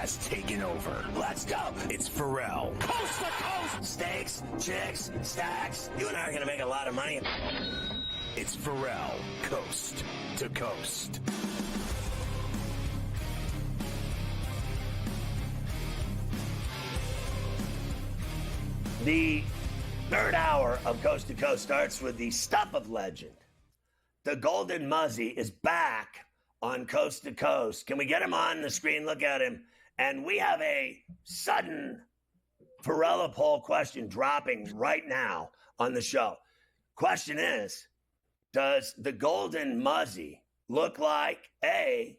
has taken over. Let's go. It's Ferrall. Coast to coast. Steaks, chicks, stacks. You and I are going to make a lot of money. It's Ferrall, coast to coast. The third hour of Coast to Coast starts with the stuff of legend. The Golden Muzzy is back on Coast to Coast. Can we get him on the screen? Look at him. And we have a sudden Ferrall poll question dropping right now on the show. Question is, does the Golden Muzzy look like A,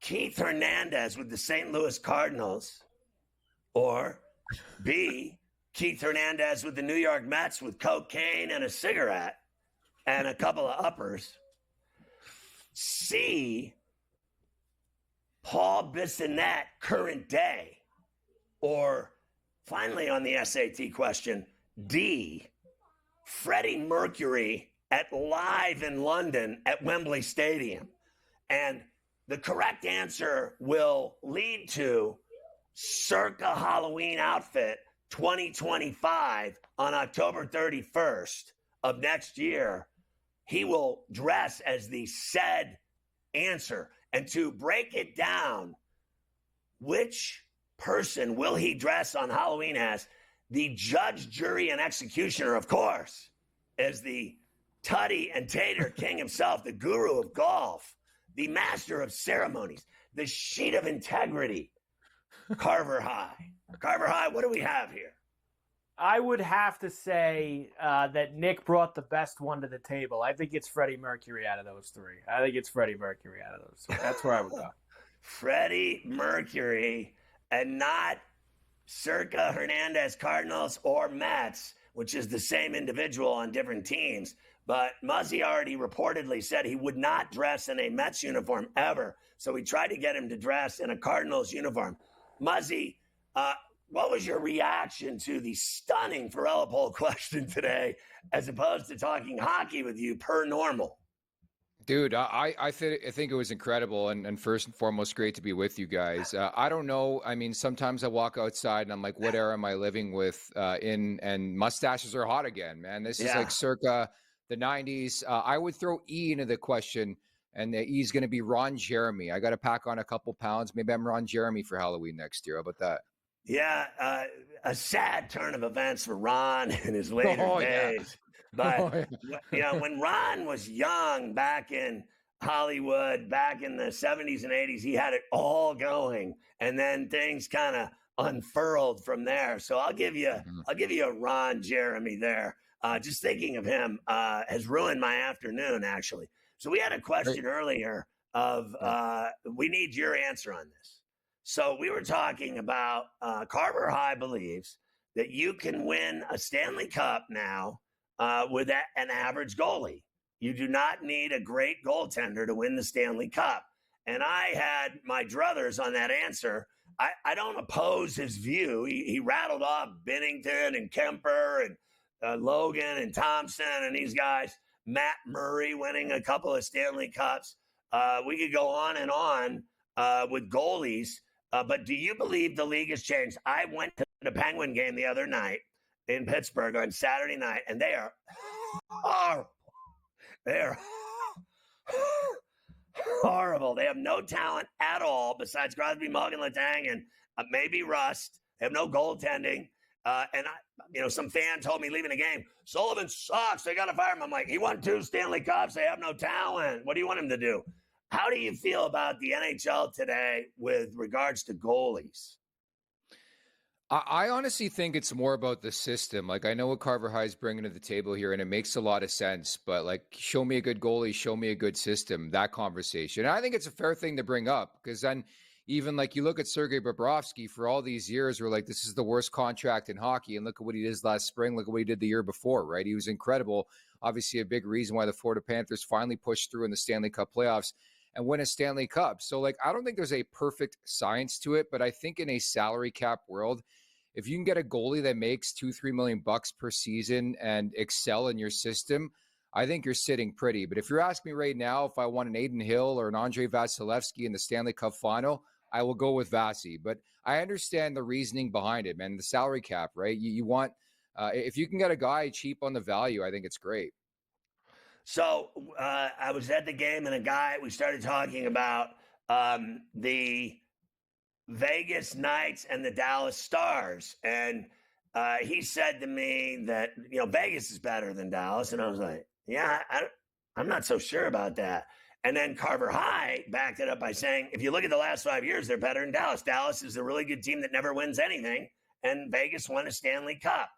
Keith Hernandez with the St. Louis Cardinals, or B, Keith Hernandez with the New York Mets with cocaine and a cigarette and a couple of uppers? C, Paul Bissonnette, current day. Or finally on the SAT question, D, Freddie Mercury at live in London at Wembley Stadium. And the correct answer will lead to Circa Halloween outfit 2025 on October 31st of next year. He will dress as the said answer. And to break it down, which person will he dress on Halloween as? The judge, jury, and executioner, of course, as the Tutty and Tater King himself, the guru of golf, the master of ceremonies, the sheet of integrity, Carver High. Carver High, what do we have here? I would have to say that Nick brought the best one to the table. I think it's Freddie Mercury out of those three. That's where I would go. Freddie Mercury, and not Circa Hernandez Cardinals or Mets, which is the same individual on different teams. But Muzzy already reportedly said he would not dress in a Mets uniform ever. So we tried to get him to dress in a Cardinals uniform. Muzzy, what was your reaction to the stunning Ferrall poll question today, as opposed to talking hockey with you per normal? Dude, I think it was incredible, and first and foremost, great to be with you guys. I don't know. I mean, sometimes I walk outside and I'm like, what era am I living with and mustaches are hot again, man. This is like circa the 90s. I would throw E into the question, and the E is going to be Ron Jeremy. I got to pack on a couple pounds. Maybe I'm Ron Jeremy for Halloween next year. How about that? Yeah, a sad turn of events for Ron in his later days. But, when Ron was young back in Hollywood, back in the 70s and 80s, he had it all going. And then things kind of unfurled from there. So I'll give you a Ron Jeremy there. Just thinking of him has ruined my afternoon, actually. So we had a question earlier of we need your answer on this. So we were talking about Carver High believes that you can win a Stanley Cup now with an average goalie. You do not need a great goaltender to win the Stanley Cup. And I had my druthers on that answer. I don't oppose his view. He rattled off Binnington and Kemper and Logan and Thompson and these guys. Matt Murray winning a couple of Stanley Cups. We could go on and on with goalies. But do you believe the league has changed? I went to the Penguin game the other night in Pittsburgh on Saturday night, and they are horrible. They are horrible. They have no talent at all besides Crosby, Malkin, Letang, and maybe Rust. They have no goaltending. Some fan told me leaving the game, Sullivan sucks. They got to fire him. I'm like, he won 2 Stanley Cups. They have no talent. What do you want him to do? How do you feel about the NHL today with regards to goalies? I honestly think it's more about the system. Like, I know what Carver High is bringing to the table here, and it makes a lot of sense. But, like, show me a good goalie, show me a good system, that conversation. And I think it's a fair thing to bring up, because then even, like, you look at Sergei Bobrovsky for all these years, we're like, this is the worst contract in hockey. And look at what he did last spring. Look at what he did the year before, right? He was incredible. Obviously, a big reason why the Florida Panthers finally pushed through in the Stanley Cup playoffs and win a Stanley Cup. So, like, I don't think there's a perfect science to it, but I think in a salary cap world, if you can get a goalie that makes $2-3 million per season and excel in your system, I think you're sitting pretty. But if you're asking me right now if I want an Adin Hill or an Andrei Vasilevsky in the Stanley Cup final, I will go with Vasi. But I understand the reasoning behind it, man. The salary cap, right? You want if you can get a guy cheap on the value, I think it's great. So I was at the game, and we started talking about the Vegas Knights and the Dallas Stars, and he said to me that Vegas is better than Dallas, and I was like, yeah, I'm not so sure about that. And then Carver High backed it up by saying, if you look at the last 5 years, they're better than Dallas. Dallas is a really good team that never wins anything, and Vegas won a Stanley Cup.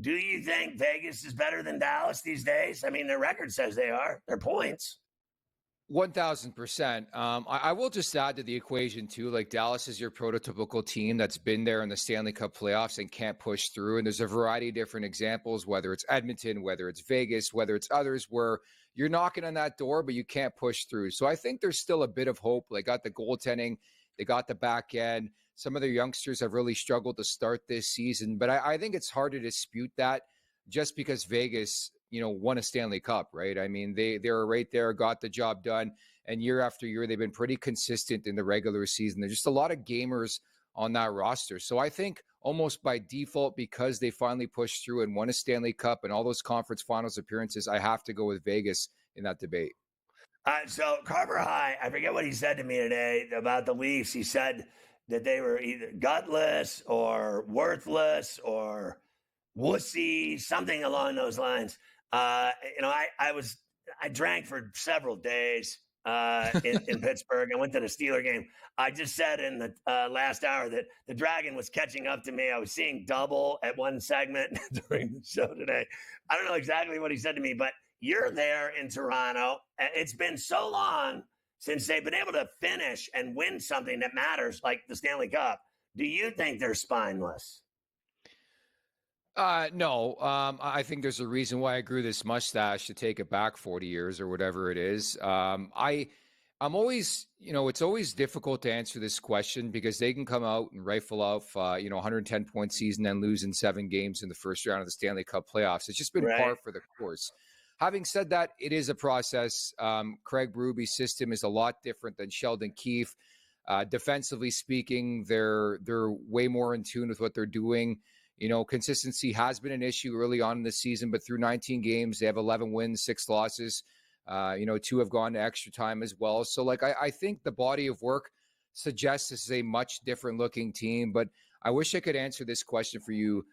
Do you think Vegas is better than Dallas these days? I mean, their record says they are. Their points. 1,000%. I will just add to the equation too, like Dallas is your prototypical team that's been there in the Stanley Cup playoffs and can't push through. And there's a variety of different examples, whether it's Edmonton, whether it's Vegas, whether it's others where you're knocking on that door, but you can't push through. So I think there's still a bit of hope. They got the goaltending, they got the back end. Some of their youngsters have really struggled to start this season, but I think it's hard to dispute that just because Vegas, won a Stanley Cup, right? I mean, they were right there, got the job done. And year after year, they've been pretty consistent in the regular season. There's just a lot of gamers on that roster. So I think almost by default, because they finally pushed through and won a Stanley Cup and all those conference finals appearances, I have to go with Vegas in that debate. So Carver High, I forget what he said to me today about the Leafs. He said that they were either gutless or worthless or wussy, something along those lines. I drank for several days in Pittsburgh. I went to the Steeler game. I just said in the last hour that the Dragon was catching up to me. I was seeing double at one segment during the show today. I don't know exactly what he said to me, but you're there in Toronto. It's been so long since they've been able to finish and win something that matters, like the Stanley Cup. Do you think they're spineless? No. I think there's a reason why I grew this mustache to take it back 40 years or whatever it is. I'm always, it's always difficult to answer this question because they can come out and rifle off, 110 point season and lose in 7 games in the first round of the Stanley Cup playoffs. It's just been par for the course. Having said that, it is a process. Craig Berube's system is a lot different than Sheldon Keefe. Defensively speaking, they're way more in tune with what they're doing. Consistency has been an issue early on in the season, but through 19 games, they have 11 wins, 6 losses. 2 have gone to extra time as well. So, I think the body of work suggests this is a much different looking team, but I wish I could answer this question for you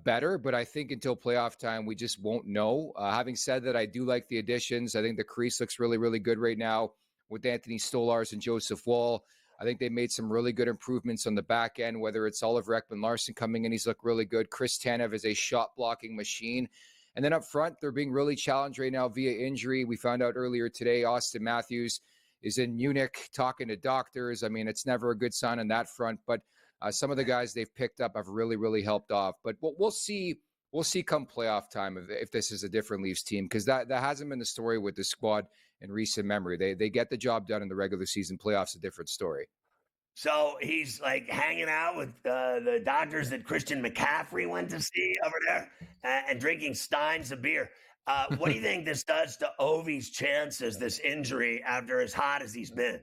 better, but I think until playoff time, we just won't know. Having said that, I do like the additions. I think the crease looks really, really good right now with Anthony Stolarz and Joseph Woll. I think they made some really good improvements on the back end, whether it's Oliver Ekman-Larsson coming in, he's looked really good. Chris Tanev is a shot-blocking machine. And then up front, they're being really challenged right now via injury. We found out earlier today, Austin Matthews is in Munich talking to doctors. I mean, it's never a good sign on that front, but some of the guys they've picked up have really, really helped off. But we'll see. We'll see come playoff time if this is a different Leafs team, because that hasn't been the story with the squad in recent memory. They get the job done in the regular season. Playoffs a different story. So he's like hanging out with the doctors that Christian McCaffrey went to see over there and drinking steins of beer. What do you think this does to Ovi's chances, this injury, after as hot as he's been?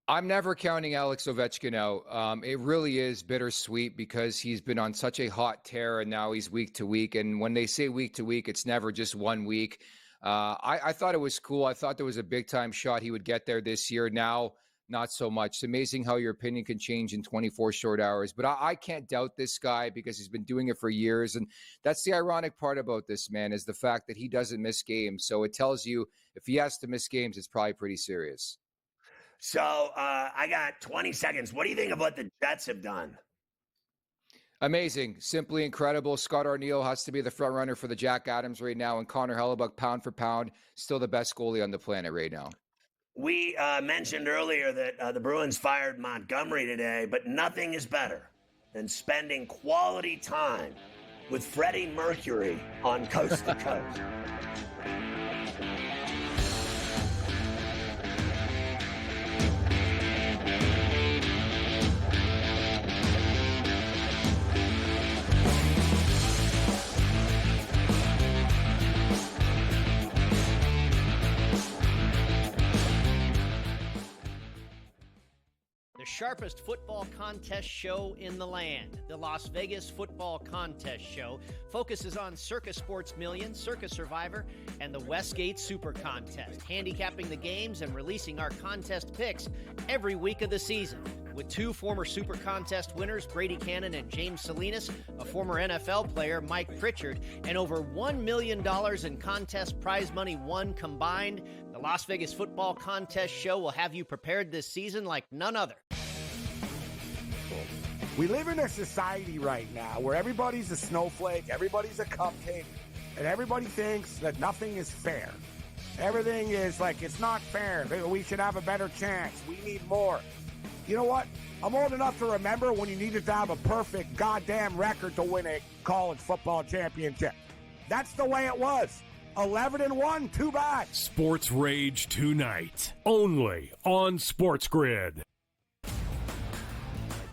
I'm never counting Alex Ovechkin out. It really is bittersweet because he's been on such a hot tear and now he's week to week. And when they say week to week, it's never just 1 week. I thought it was cool. I thought there was a big time shot he would get there this year. Now, not so much. It's amazing how your opinion can change in 24 short hours. But I can't doubt this guy because he's been doing it for years. And that's the ironic part about this man is the fact that he doesn't miss games. So it tells you if he has to miss games, it's probably pretty serious. So I got 20 seconds. What do you think of what the Jets have done? Amazing. Simply incredible. Scott Arniel has to be the front runner for the Jack Adams right now. And Connor Hellebuck, pound for pound, still the best goalie on the planet right now. We mentioned earlier that the Bruins fired Montgomery today, but nothing is better than spending quality time with Freddie Mercury on Coast to Coast. sharpest football contest show in the land. The Las Vegas Football Contest Show focuses on Circus Sports Million, Circus Survivor, and the Westgate Super Contest, handicapping the games and releasing our contest picks every week of the season. With 2 former Super Contest winners, Brady Cannon and James Salinas, a former NFL player, Mike Pritchard, and over $1 million in contest prize money won combined, the Las Vegas Football Contest Show will have you prepared this season like none other. We live in a society right now where everybody's a snowflake, everybody's a cupcake, and everybody thinks that nothing is fair. Everything is like, it's not fair. We should have a better chance. We need more. You know what? I'm old enough to remember when you needed to have a perfect goddamn record to win a college football championship. That's the way it was. 11-1, too bad. Sports Rage tonight, only on SportsGrid.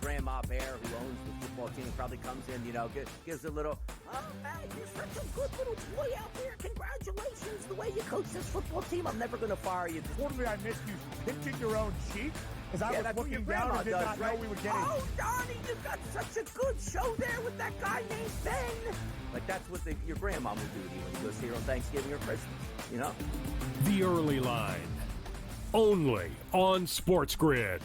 Grandma Bear, who owns the football team, probably comes in, gives a little, oh, man, you're such a good little boy out there. Congratulations, the way you coach this football team. I'm never going to fire you. Totally, I missed you pinching your own cheek. As I was looking down and did not know we were getting. Oh, Donnie, you got such a good show there with that guy named Ben. Like, that's what your grandma would do to you when you go see her on Thanksgiving or Christmas, The Early Line, only on SportsGrid.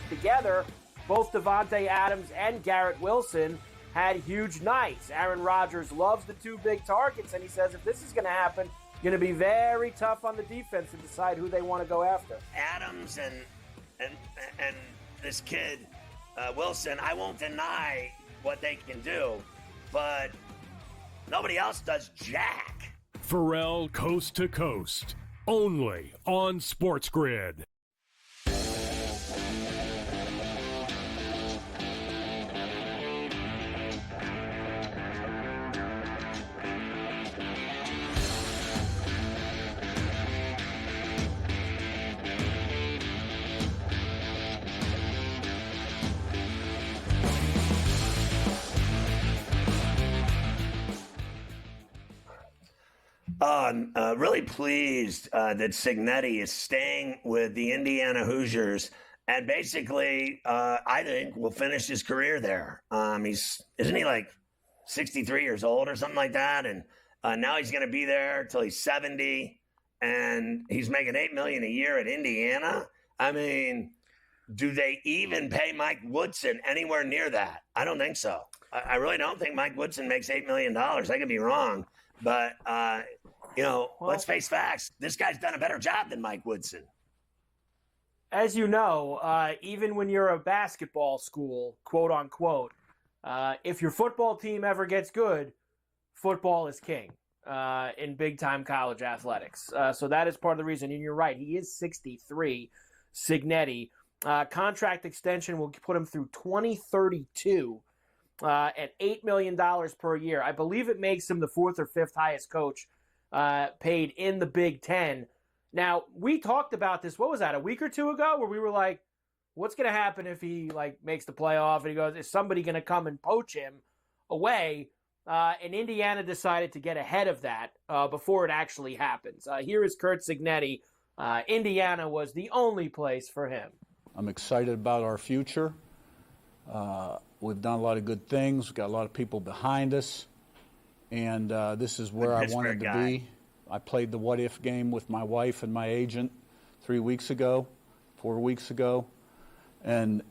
Together, both Davante Adams and Garrett Wilson had huge nights. Aaron Rodgers loves the 2 big targets, and he says if this is going to happen, going to be very tough on the defense to decide who they want to go after. Adams and this kid Wilson, I won't deny what they can do, but nobody else does jack. Ferrall Coast to Coast, only on SportsGrid. I'm really pleased that Cignetti is staying with the Indiana Hoosiers, and basically, I think will finish his career there. Isn't he like 63 years old or something like that? And now he's going to be there till he's 70, and he's making $8 million a year at Indiana. I mean, do they even pay Mike Woodson anywhere near that? I don't think so. I really don't think Mike Woodson makes $8 million. I could be wrong. But, let's face facts. This guy's done a better job than Mike Woodson. As you know, even when you're a basketball school, quote unquote, if your football team ever gets good, football is king in big-time college athletics. So that is part of the reason. And you're right. He is 63, Cignetti. Contract extension will put him through 2032. At $8 million per year. I believe it makes him the 4th or 5th highest coach paid in the Big Ten. Now, we talked about this, what was that, a week or 2 ago, where we were like, what's going to happen if he makes the playoff? And he goes, is somebody going to come and poach him away? And Indiana decided to get ahead of that before it actually happens. Here is Curt Cignetti. Indiana was the only place for him. I'm excited about our future. We've done a lot of good things. We've got a lot of people behind us. And this is where I wanted to be. I played the what-if game with my wife and my agent 4 weeks ago. And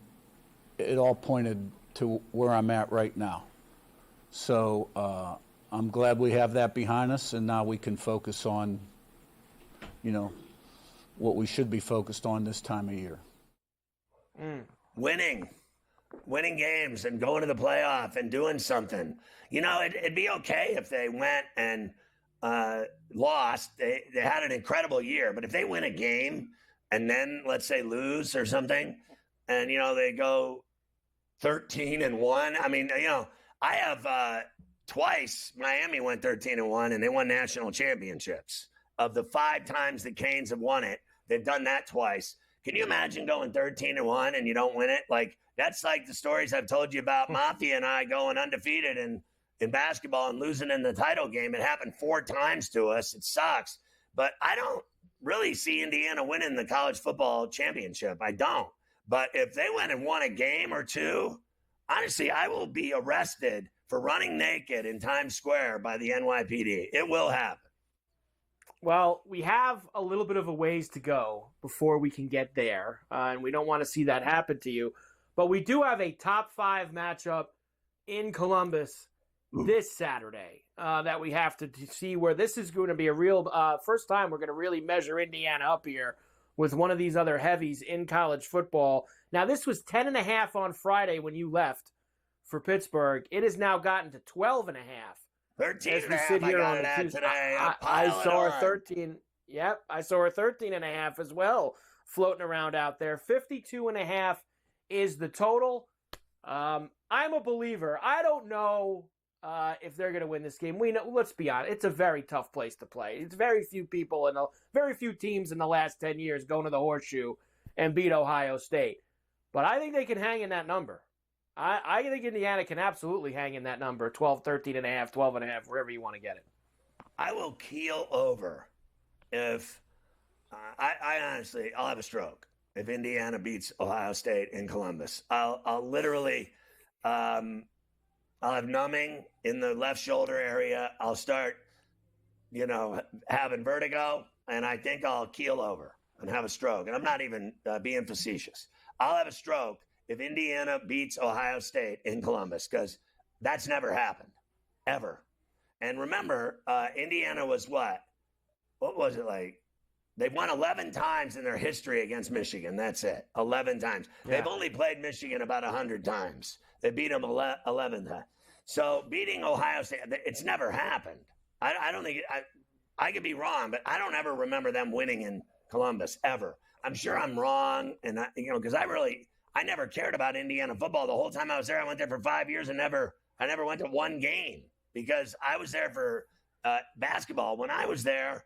it all pointed to where I'm at right now. So I'm glad we have that behind us, and now we can focus on, what we should be focused on this time of year. Winning games and going to the playoff and doing something. It'd be okay if they went and lost. They had an incredible year, but if they win a game and then, let's say, lose or something, and, they go 13-1. I mean, I have twice Miami went 13-1, and they won national championships. Of the 5 times the Canes have won it, they've done that twice. Can you imagine going 13-1 and you don't win it? That's like the stories I've told you about Mafia and I going undefeated in basketball and losing in the title game. It happened 4 times to us. It sucks. But I don't really see Indiana winning the college football championship. I don't. But if they went and won a game or two, honestly, I will be arrested for running naked in Times Square by the NYPD. It will happen. Well, we have a little bit of a ways to go before we can get there, and we don't want to see that happen to you. But we do have a top 5 matchup in Columbus this Saturday that we have to see, where this is going to be a real first time we're going to really measure Indiana up here with one of these other heavies in college football. Now, this was 10.5 on Friday when you left for Pittsburgh. It has now gotten to 12.5. 13.5. I got it at today. I saw her 13. Yep, I saw her 13.5 as well, floating around out there. 52.5 is the total. I'm a believer. I don't know if they're going to win this game. We know. Let's be honest. It's a very tough place to play. It's very few people and very few teams in the last 10 years going to the Horseshoe and beat Ohio State. But I think they can hang in that number. I think Indiana can absolutely hang in that number, 12, 13.5, 12.5, wherever you want to get it. I will keel over if I honestly, I'll have a stroke if Indiana beats Ohio State in Columbus. I'll literally, I'll have numbing in the left shoulder area. I'll start, having vertigo, and I think I'll keel over and have a stroke. And I'm not even being facetious. I'll have a stroke if Indiana beats Ohio State in Columbus, because that's never happened, ever. And remember, Indiana was what was it like? They've won 11 times in their history against Michigan. That's it, 11 times. Yeah. They've only played Michigan about 100 times. They beat them 11 times. So beating Ohio State, it's never happened. I don't think I could be wrong, but I don't ever remember them winning in Columbus, ever. I'm sure I'm wrong, and because I never cared about Indiana football the whole time I was there. I went there for 5 years and I never went to one game because I was there for basketball. When I was there,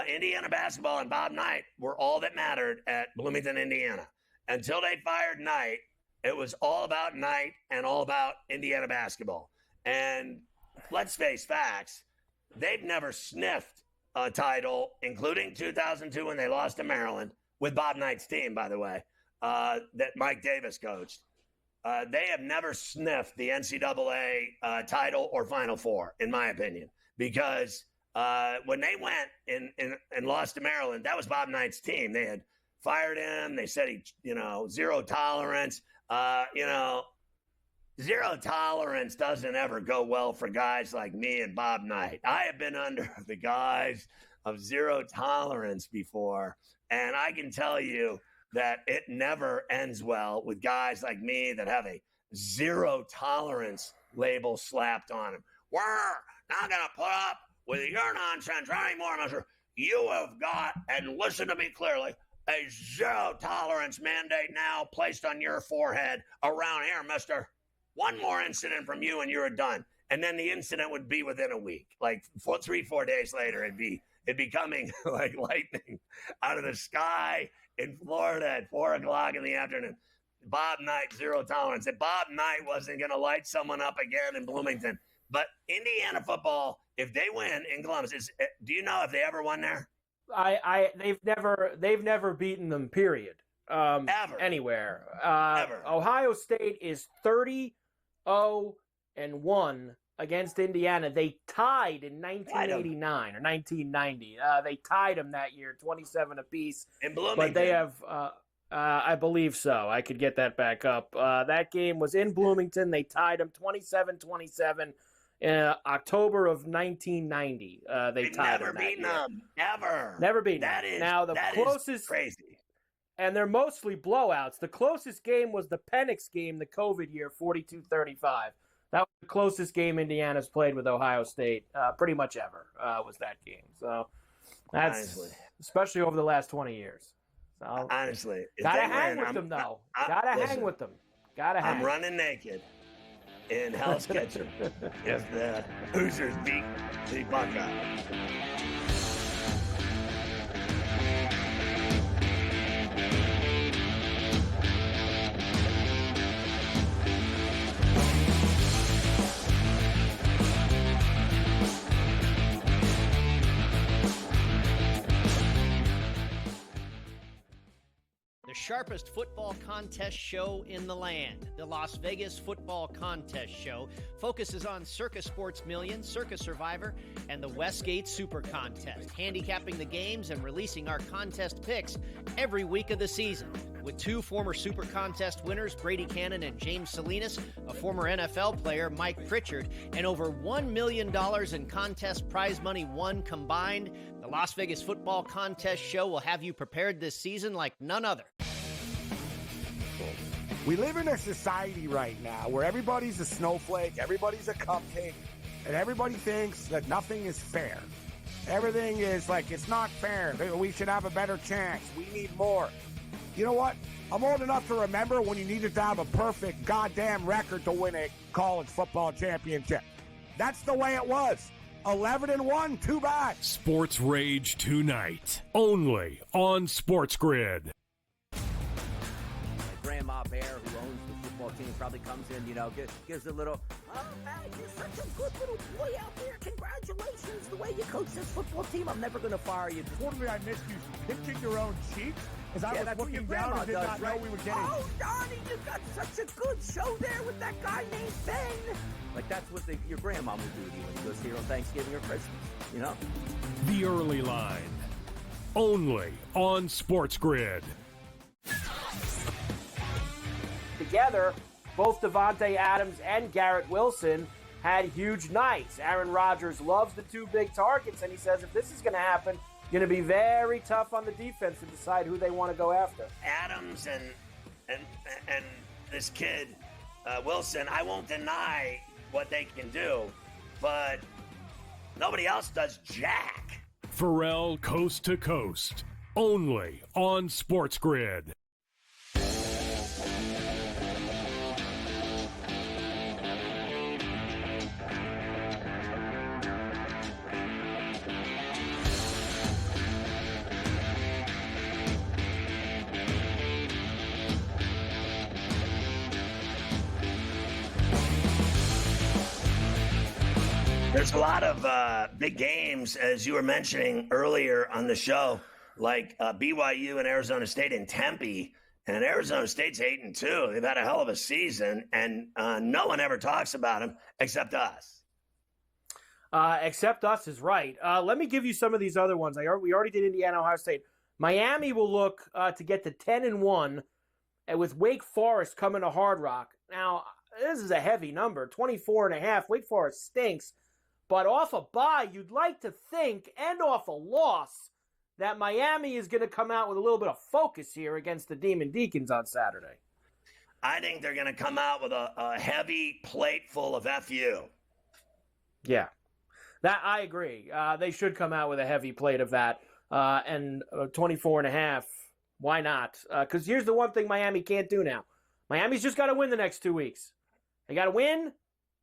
Indiana basketball and Bob Knight were all that mattered at Bloomington, Indiana. Until they fired Knight, it was all about Knight and all about Indiana basketball. And let's face facts, they've never sniffed a title, including 2002 when they lost to Maryland, with Bob Knight's team, by the way. That Mike Davis coached. They have never sniffed the NCAA title or Final Four, in my opinion, because when they went and lost to Maryland, that was Bob Knight's team. They had fired him. They said zero tolerance. Zero tolerance doesn't ever go well for guys like me and Bob Knight. I have been under the guise of zero tolerance before, and I can tell you that it never ends well with guys like me that have a zero tolerance label slapped on them. We're not going to put up with your nonsense anymore, mister. You have got, and listen to me clearly, a zero tolerance mandate now placed on your forehead around here, mister. One more incident from you and you're done. And then the incident would be within a week. Like 3-4 days later, it'd be coming like lightning out of the sky in Florida at 4 o'clock in the afternoon. Bob Knight, zero tolerance. If Bob Knight wasn't going to light someone up again in Bloomington. But Indiana football, if they win in Columbus, do you know if they ever won there? They've never beaten them, period. Ever. Anywhere. Ever. Ohio State is 30-0-1 against Indiana. They tied in 1989 or 1990. They tied them that year, 27 apiece. In Bloomington. But they have, I believe so. I could get that back up. That game was in Bloomington. They tied them 27-27 in October of 1990. They tied never them beaten them. Ever. Never beaten that them. Is, now, the that closest, is crazy. And they're mostly blowouts. The closest game was the Penix game, the COVID year, 42-35. That was the closest game Indiana's played with Ohio State pretty much ever was that game. So that's honestly, especially over the last 20 years. So honestly, gotta hang with them though. Gotta hang with them. Gotta hang. I'm running naked in Hell's Kitchen if the Hoosiers beat the Buckeyes. sharpest football contest show in the land. The Las Vegas Football Contest Show focuses on Circus Sports Million, Circus Survivor, and the Westgate Super Contest, handicapping the games and releasing our contest picks every week of the season. With two former Super Contest winners, Brady Cannon and James Salinas, a former NFL player, Mike Pritchard, and over $1 million in contest prize money won combined, the Las Vegas Football Contest Show will have you prepared this season like none other. We live in a society right now where everybody's a snowflake, everybody's a cupcake, and everybody thinks that nothing is fair. Everything is like, it's not fair. We should have a better chance. We need more. You know what? I'm old enough to remember when you needed to have a perfect goddamn record to win a college football championship. That's the way it was. 11-1, too bad. Sports Rage tonight, only on SportsGrid. Grandma Bear, who owns the football team, probably comes in, gives a little, oh, man, you're such a good little boy out there. Congratulations, the way you coach this football team. I'm never going to fire you. Totally, I missed you pinching your own cheeks as I was looking down and did not know we were getting. Oh, Donnie, you got such a good show there with that guy named Ben. Like, that's what your grandma would do to you when you go see her on Thanksgiving or Christmas, The Early Line, only on SportsGrid. Together, both Davante Adams and Garrett Wilson had huge nights. Aaron Rodgers loves the two big targets, and he says if this is going to happen, going to be very tough on the defense to decide who they want to go after. Adams and this kid Wilson, I won't deny what they can do, but nobody else does jack. Ferrall Coast to Coast, only on SportsGrid. There's a lot of big games, as you were mentioning earlier on the show, like BYU and Arizona State in Tempe. And Arizona State's 8-2. They've had a hell of a season, and no one ever talks about them except us. Except us is right. Let me give you some of these other ones. We already did Indiana, Ohio State. Miami will look to get to 10-1, and with Wake Forest coming to Hard Rock. Now, this is a heavy number, 24.5. Wake Forest stinks. But off a bye, you'd like to think, and off a loss, that Miami is going to come out with a little bit of focus here against the Demon Deacons on Saturday. I think they're going to come out with a heavy plate full of FU. Yeah, that I agree. They should come out with a heavy plate of that. And 24.5, why not? Because here's the one thing Miami can't do now. Miami's just got to win the next 2 weeks. They got to win,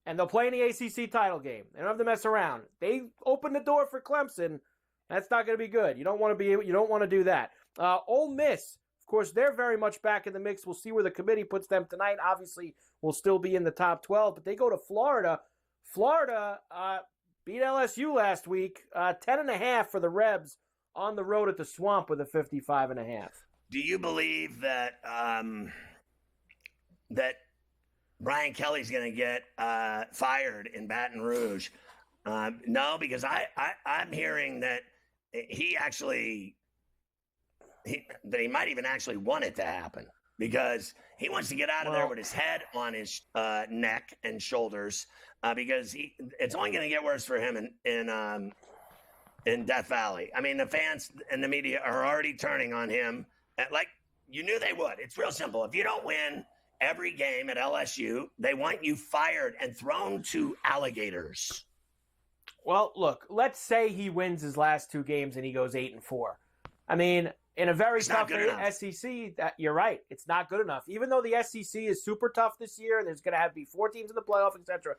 and they'll play in the ACC title game. They don't have to mess around. They open the door for Clemson. That's not going to be good. You don't want to do that. Ole Miss, of course, they're very much back in the mix. We'll see where the committee puts them tonight. Obviously, we'll still be in the top 12, but they go to Florida. Florida beat LSU last week. 10.5 for the Rebs on the road at the Swamp with a 55.5. Do you believe that that Brian Kelly's going to get fired in Baton Rouge? No, because I'm hearing that he might even actually want it to happen because he wants to get out of there with his head on his neck and shoulders because it's only going to get worse for him in Death Valley. I mean, the fans and the media are already turning on him. Like you knew they would. It's real simple. If you don't win every game at LSU, they want you fired and thrown to alligators. Well, look, let's say he wins his last 2 games and he goes 8-4. I mean, in a very tough SEC, you're right. It's not good enough. Even though the SEC is super tough this year and there's going to be 4 teams in the playoff, etc.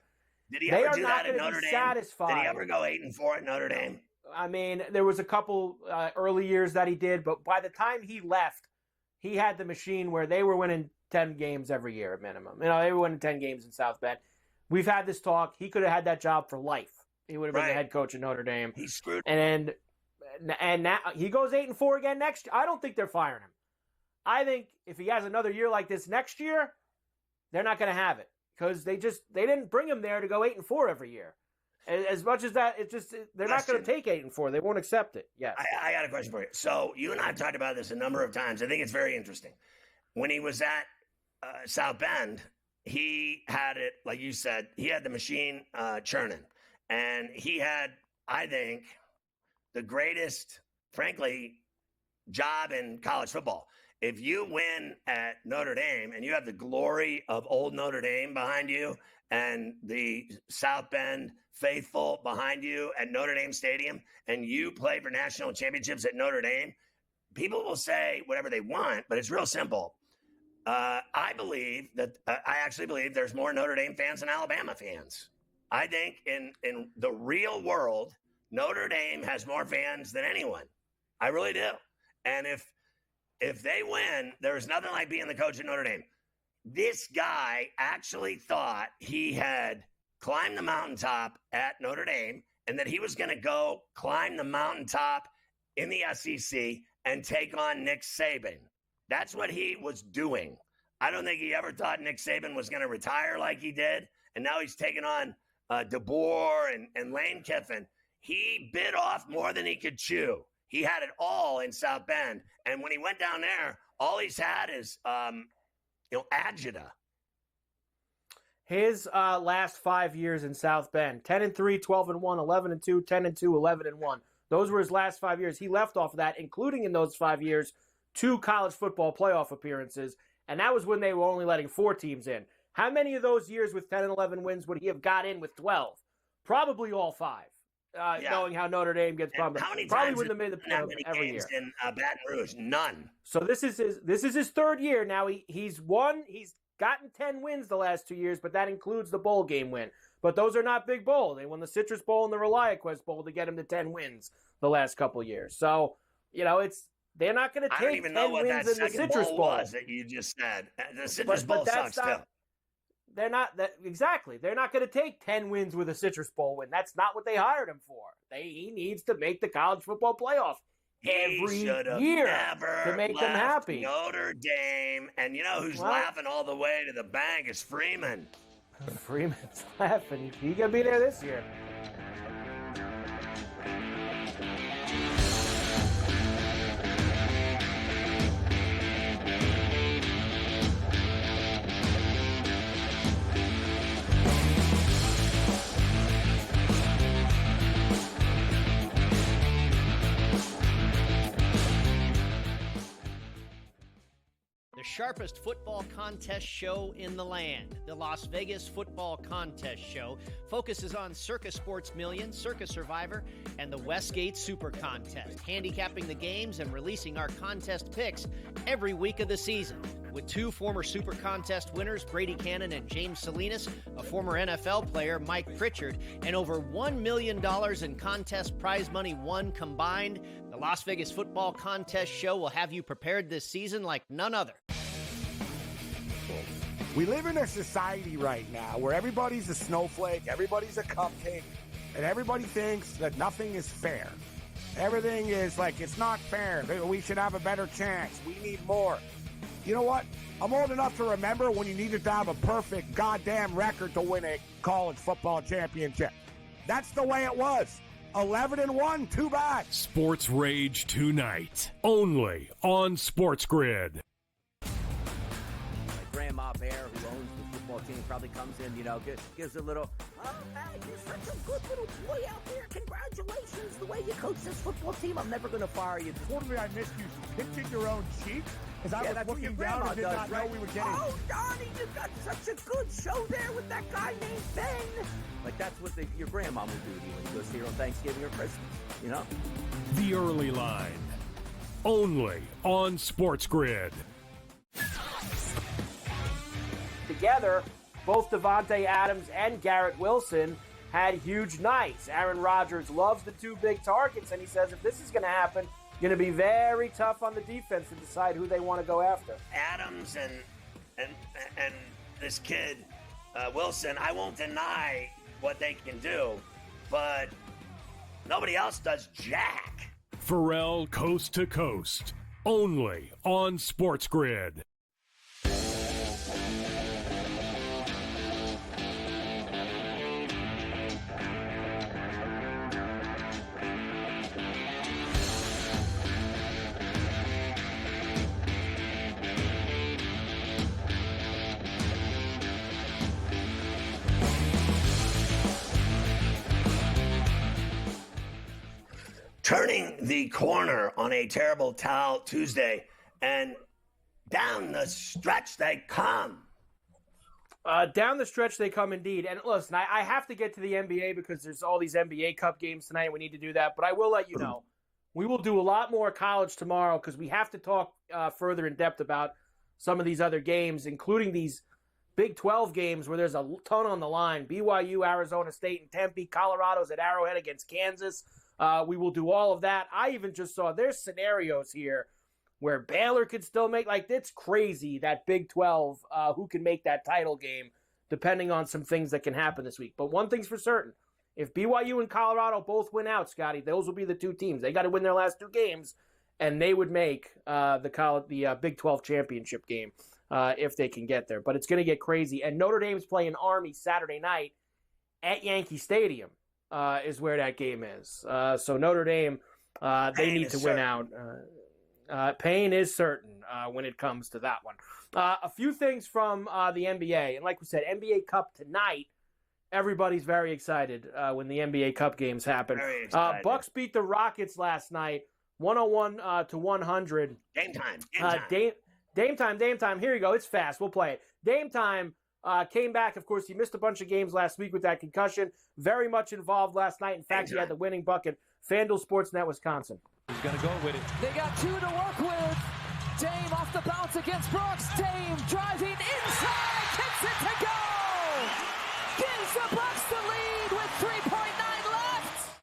Did he ever do that at Notre Dame? Satisfied. Did he ever go 8-4 at Notre Dame? I mean, there was a couple early years that he did, but by the time he left, he had the machine where they were winning 10 games every year at minimum. They were winning 10 games in South Bend. We've had this talk. He could have had that job for life. He would have been the head coach at Notre Dame. He's screwed. And now he goes 8-4 again next year. I don't think they're firing him. I think if he has another year like this next year, they're not going to have it because they didn't bring him there to go 8-4 every year. As much as that, they're not going to take 8-4. They won't accept it. Yes. I got a question for you. So you and I have talked about this a number of times. I think it's very interesting. When he was at South Bend, he had it, like you said, he had the machine churning. And he had, I think, the greatest, frankly, job in college football. If you win at Notre Dame and you have the glory of old Notre Dame behind you and the South Bend faithful behind you at Notre Dame Stadium, and you play for national championships at Notre Dame, people will say whatever they want, but it's real simple. I actually believe there's more Notre Dame fans than Alabama fans. I think in the real world, Notre Dame has more fans than anyone. I really do. And if they win, there's nothing like being the coach at Notre Dame. This guy actually thought he had climbed the mountaintop at Notre Dame and that he was going to go climb the mountaintop in the SEC and take on Nick Saban. That's what he was doing. I don't think he ever thought Nick Saban was going to retire like he did. And now he's taking on DeBoer and Lane Kiffin. He bit off more than he could chew. He had it all in South Bend. And when he went down there, all he's had is, agita. His last 5 years in South Bend, 10-3, 12-1, 11-2, 10-2, 11-1. Those were his last 5 years. He left off of that, including in those 5 years, 2 college football playoff appearances. And that was when they were only letting 4 teams in. How many of those years with 10 and 11 wins would he have got in with 12? Probably all 5. Knowing how Notre Dame gets bumped. How many probably times wouldn't have made the every year. In Baton Rouge? None. So this is his 3rd year now. He's gotten 10 wins the last 2 years, but that includes the bowl game win. But those are not big bowls. They won the Citrus Bowl and the ReliaQuest Bowl to get him to 10 wins the last couple of years. So they're not going to take 10 wins in the Citrus Bowl. Was that you just said. The Citrus Bowl sucks too. They're not exactly. They're not going to take 10 wins with a Citrus Bowl win. That's not what they hired him for. He needs to make the college football playoff every year to make them happy. Notre Dame, and you know who's laughing all the way to the bank is Freeman. Freeman's laughing. He's going to be there this year. The sharpest football contest show in the land, the Las Vegas Football Contest Show, focuses on Circus Sports Million, Circus Survivor, and the Westgate Super Contest, handicapping the games and releasing our contest picks every week of the season. With 2 former Super Contest winners, Brady Cannon and James Salinas, a former NFL player, Mike Pritchard, and over $1 million in contest prize money won combined, the Las Vegas Football Contest Show will have you prepared this season like none other. We live in a society right now where everybody's a snowflake, everybody's a cupcake, and everybody thinks that nothing is fair. Everything is like, it's not fair. We should have a better chance. We need more. You know what? I'm old enough to remember when you needed to have a perfect goddamn record to win a college football championship. That's the way it was. 11-1, too bad. Sports Rage tonight, only on SportsGrid. Grandma Bear, who owns the football team, probably comes in, gives a little, oh, hey, you're such a good little boy out there. Congratulations, the way you coach this football team. I'm never going to fire you. Totally, I missed you. You pinching your own cheek? As I was looking down and did not know we were getting... Oh, Donnie, you got such a good show there with that guy named Ben. Like, that's what your grandma would do to you when you go see her on Thanksgiving or Christmas, The Early Line, only on SportsGrid. Together, both Davante Adams and Garrett Wilson had huge nights. Aaron Rodgers loves the 2 big targets, and he says if this is going to happen, going to be very tough on the defense to decide who they want to go after. Adams and this kid, Wilson, I won't deny what they can do, but nobody else does jack. Ferrall coast to coast, only on SportsGrid. Turning the corner on a terrible towel Tuesday, and down the stretch they come. Down the stretch they come indeed. And listen, I have to get to the NBA because there's all these NBA Cup games tonight. We need to do that. But I will let you know, we will do a lot more college tomorrow because we have to talk further in depth about some of these other games, including these Big 12 games where there's a ton on the line. BYU, Arizona State, and Tempe. Colorado's at Arrowhead against Kansas. We will do all of that. I even just saw there's scenarios here where Baylor could still make, like, it's crazy that Big 12, who can make that title game, depending on some things that can happen this week. But one thing's for certain. If BYU and Colorado both win out, Scotty, those will be the two teams. They got to win their last two games, and they would make the Big 12 championship game if they can get there. But it's going to get crazy. And Notre Dame's playing Army Saturday night at Yankee Stadium. Is where that game is. So Notre Dame, they need to win out. Pain is certain when it comes to that one. A few things from the NBA. And like we said, NBA Cup tonight. Everybody's very excited when the NBA Cup games happen. Bucks beat the Rockets last night, 101 to 100. Game time. Dame time. Here you go. It's fast. We'll play it. Dame time. Came back. Of course, he missed a bunch of games last week with that concussion. Very much involved last night. In fact, he had the winning bucket. FanDuel Sportsnet, Wisconsin. He's going to go with it. They got two to work with. Dame off the bounce against Brooks. Dame driving inside. Kicks it to go. Gives the Bucks the lead with 3.9 left.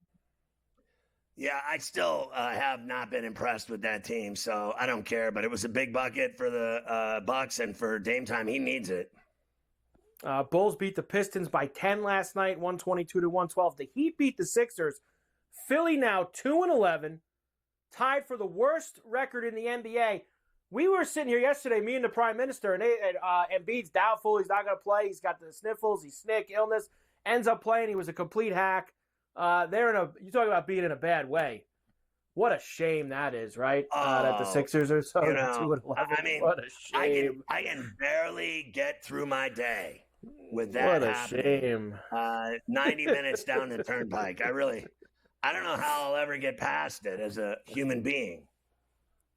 Yeah, I still have not been impressed with that team, so I don't care. But it was a big bucket for the Bucks, and for Dame time, he needs it. Bulls beat the Pistons by 10 last night, 122 to 112. The Heat beat the Sixers. Philly now 2-11, tied for the worst record in the NBA. We were sitting here yesterday, me and the Prime Minister, and Embiid's doubtful. He's not going to play. He's got the sniffles. He's sick, illness. Ends up playing. He was a complete hack. You talk about being in a bad way. What a shame that is, right? That the Sixers are so 2-11. I mean, what a shame. I can barely get through my day with that happening. What a shame. 90 minutes down the turnpike. I don't know how I'll ever get past it as a human being.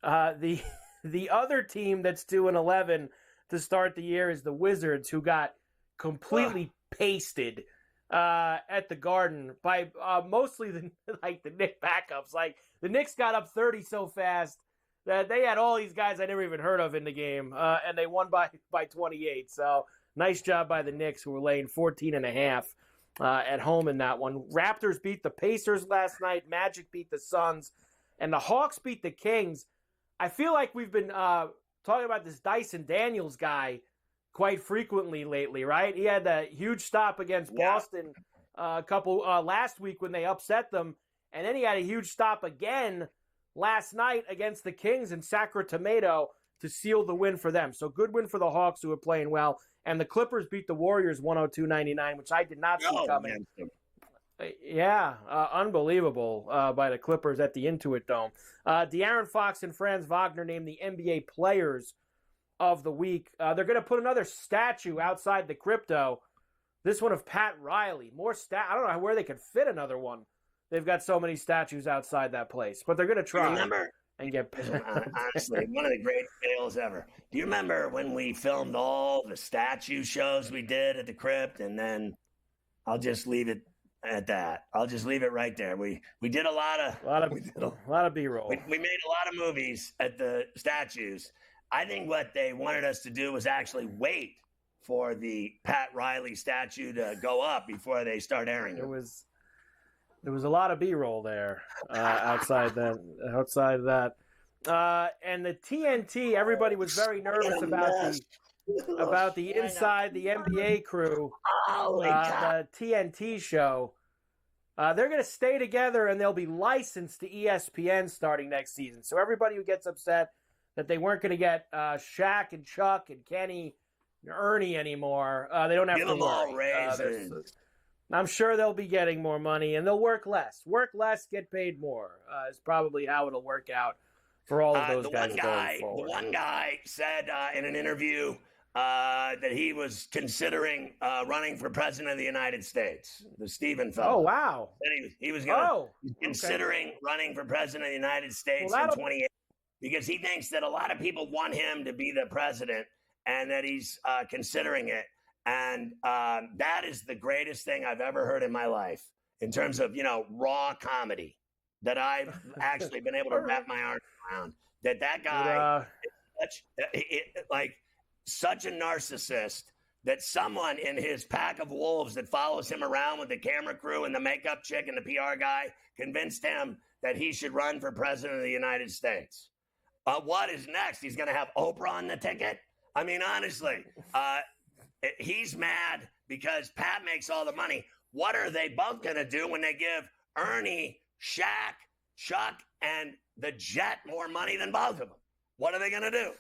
The other team that's 2-11 to start the year is the Wizards, who got completely pasted at the Garden by mostly the Knicks backups. Like, the Knicks got up 30 so fast that they had all these guys I never even heard of in the game, and they won by 28. So nice job by the Knicks, who were laying 14.5 at home in that one. Raptors beat the Pacers last night. Magic beat the Suns, and the Hawks beat the Kings. I feel like we've been talking about this Dyson Daniels guy quite frequently lately, right? He had that huge stop against Boston last week when they upset them, and then he had a huge stop again last night against the Kings in Sacramento to seal the win for them. So good win for the Hawks, who are playing well. And the Clippers beat the Warriors 102-99, which I did not see coming. Yeah, unbelievable by the Clippers at the Intuit Dome. De'Aaron Fox and Franz Wagner named the NBA Players of the Week. They're going to put another statue outside the crypto, this one of Pat Riley. I don't know where they could fit another one. They've got so many statues outside that place. But they're going to try and get honestly, one of the great fails ever. Do you remember when we filmed all the statue shows we did at the crypt? And then I'll just leave it at that. I'll just leave it right there. We did a lot of B-roll. We made a lot of movies at the statues. I think what they wanted us to do was actually wait for the Pat Riley statue to go up before they start airing it. There was a lot of B-roll there outside that. And the TNT, everybody was very nervous about the Inside the NBA crew, the TNT show. They're going to stay together, and they'll be licensed to ESPN starting next season. So everybody who gets upset that they weren't going to get Shaq and Chuck and Kenny and Ernie anymore. They don't have Give to them all raises. I'm sure they'll be getting more money, and they'll work less. Work less, get paid more is probably how it'll work out for all of those guys going forward. The one guy said in an interview that he was considering running for president of the United States. The Stephen fellow. Oh, wow. He was considering running for president of the United States in 2018 because he thinks that a lot of people want him to be the president and that he's considering it. And that is the greatest thing I've ever heard in my life in terms of, raw comedy that I've actually been able to wrap my arms around. That guy is such a narcissist that someone in his pack of wolves that follows him around with the camera crew and the makeup chick and the PR guy convinced him that he should run for president of the United States. What is next? He's going to have Oprah on the ticket? I mean, honestly, he's mad because Pat makes all the money. What are they both going to do when they give Ernie, Shaq, Chuck, and the Jet more money than both of them? What are they going to do?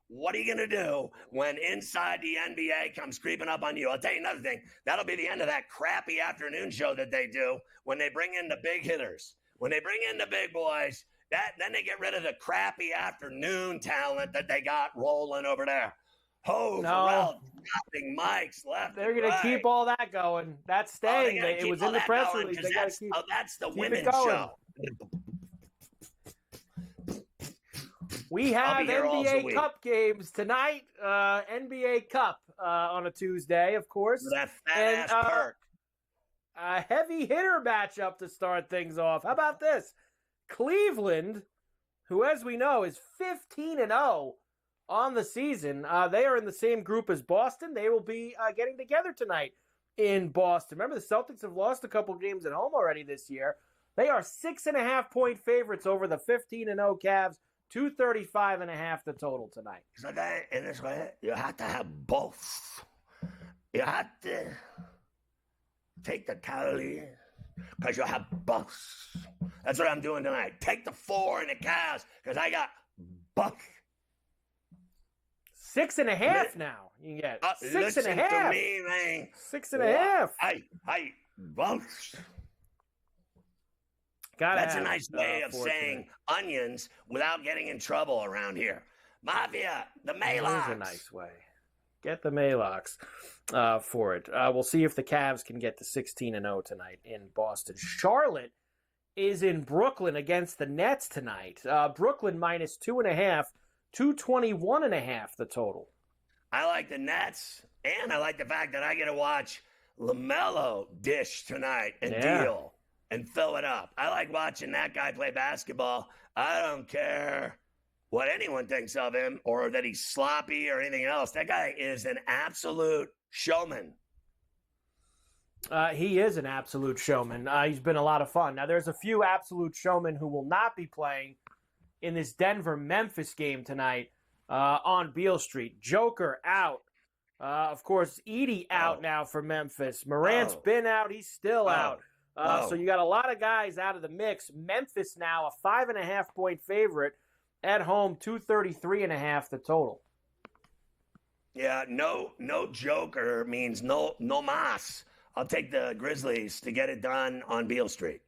What are you going to do when inside the NBA comes creeping up on you? I'll tell you another thing. That'll be the end of that crappy afternoon show that they do when they bring in the big hitters. When they bring in the big boys, then they get rid of the crappy afternoon talent that they got rolling over there. Ferrall dropping mics left. They're going to keep all that going. That's staying. It was in the press release. They got to keep. That's the women's show. We have NBA Cup games tonight. NBA Cup on a Tuesday, of course. That fat ass perk. A heavy hitter matchup to start things off. How about this? Cleveland, who, as we know, is 15-0 on the season. They are in the same group as Boston. They will be getting together tonight in Boston. Remember, the Celtics have lost a couple games at home already this year. They are 6.5-point favorites over the 15-0 Cavs. 235.5 the total tonight. So that, in this way, you have to have both. You have to take the tally because you have both. That's what I'm doing tonight. Take the 4 in the Cavs because I got both. 6.5 now. You can get 6.5. Listen to me, man. 6.5. I both. That's a nice way of saying onions without getting in trouble around here. Mafia, the Maylocks. That is a nice way. Get the Maylocks for it. We'll see if the Cavs can get to 16-0 tonight in Boston. Charlotte is in Brooklyn against the Nets tonight. Brooklyn minus 2.5, 221.5 the total. I like the Nets, and I like the fact that I get to watch LaMelo dish tonight and deal. And fill it up. I like watching that guy play basketball. I don't care what anyone thinks of him or that he's sloppy or anything else. That guy is an absolute showman. He is an absolute showman. He's been a lot of fun. Now, there's a few absolute showmen who will not be playing in this Denver-Memphis game tonight on Beale Street. Joker out. Of course, Edey out now for Memphis. Morant's been out. He's still out. So you got a lot of guys out of the mix. Memphis now a 5.5-point favorite at home, 233.5 the total. Yeah, no Joker means no mas. I'll take the Grizzlies to get it done on Beale Street.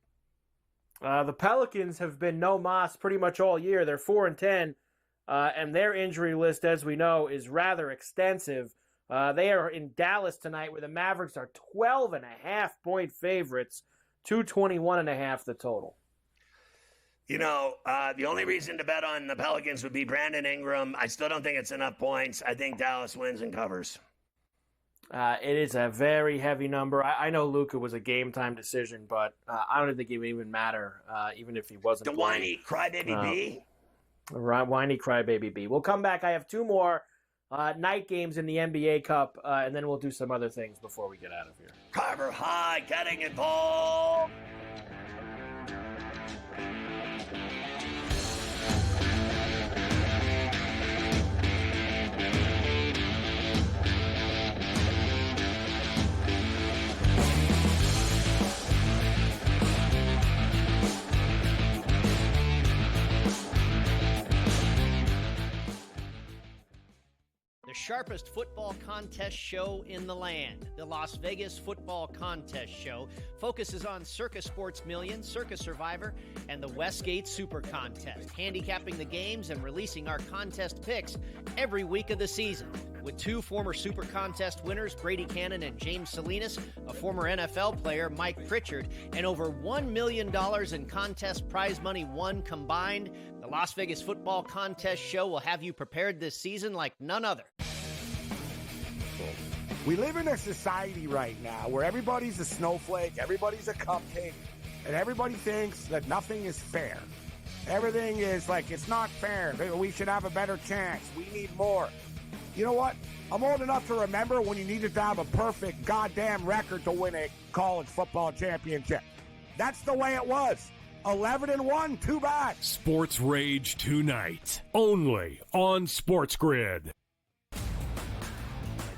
The Pelicans have been no mas pretty much all year. They're 4-10, and their injury list, as we know, is rather extensive. They are in Dallas tonight, where the Mavericks are 12.5-point favorites. 221.5 the total. The only reason to bet on the Pelicans would be Brandon Ingram. I still don't think it's enough points. I think Dallas wins and covers. It is a very heavy number. I know Luka was a game-time decision, but I don't think it would even matter, even if he wasn't the whiny crybaby B. Whiny crybaby B. We'll come back. I have two more night games in the NBA Cup, and then we'll do some other things before we get out of here. Carver High getting involved. sharpest football contest show in the land. The Las Vegas Football Contest Show focuses on Circus Sports Million, Circus Survivor, and the Westgate Super Contest, handicapping the games and releasing our contest picks every week of the season. With two former Super Contest winners, Brady Cannon and James Salinas, a former NFL player, Mike Pritchard, and over $1 million in contest prize money won combined, the Las Vegas Football Contest Show will have you prepared this season like none other. We live in a society right now where everybody's a snowflake, everybody's a cupcake, and everybody thinks that nothing is fair. Everything is like, it's not fair. We should have a better chance. We need more. You know what? I'm old enough to remember when you needed to have a perfect goddamn record to win a college football championship. That's the way it was. 11-1, too bad. Sports Rage tonight, only on SportsGrid.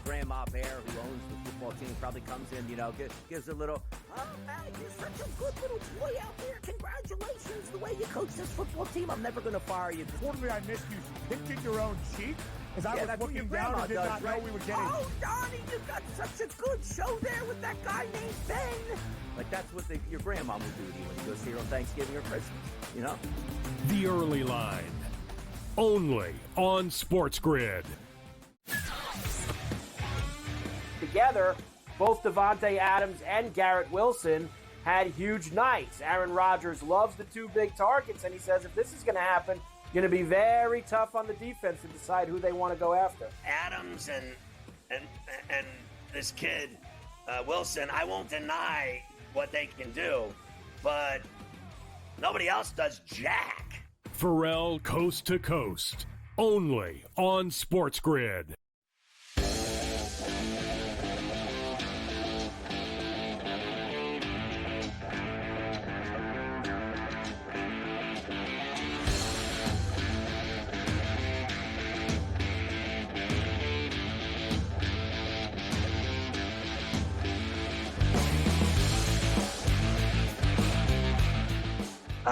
Grandma Bear, who owns the football team, probably comes in, gives a little, oh, man, you're such a good little boy out there. Congratulations, the way you coach this football team. I'm never going to fire you. Fortunately, I missed you. You picked your own cheek as I was looking down and did not know we were getting. Oh, Donnie, you got such a good show there with that guy named Ben. Like, that's what your grandma would do to you when you go see her on Thanksgiving or Christmas, The Early Line, only on SportsGrid. Together, both Davante Adams and Garrett Wilson had huge nights. Aaron Rodgers loves the two big targets, and he says if this is going to happen, going to be very tough on the defense to decide who they want to go after. Adams and this kid Wilson, I won't deny what they can do, but nobody else does jack. Ferrall Coast to Coast, only on SportsGrid.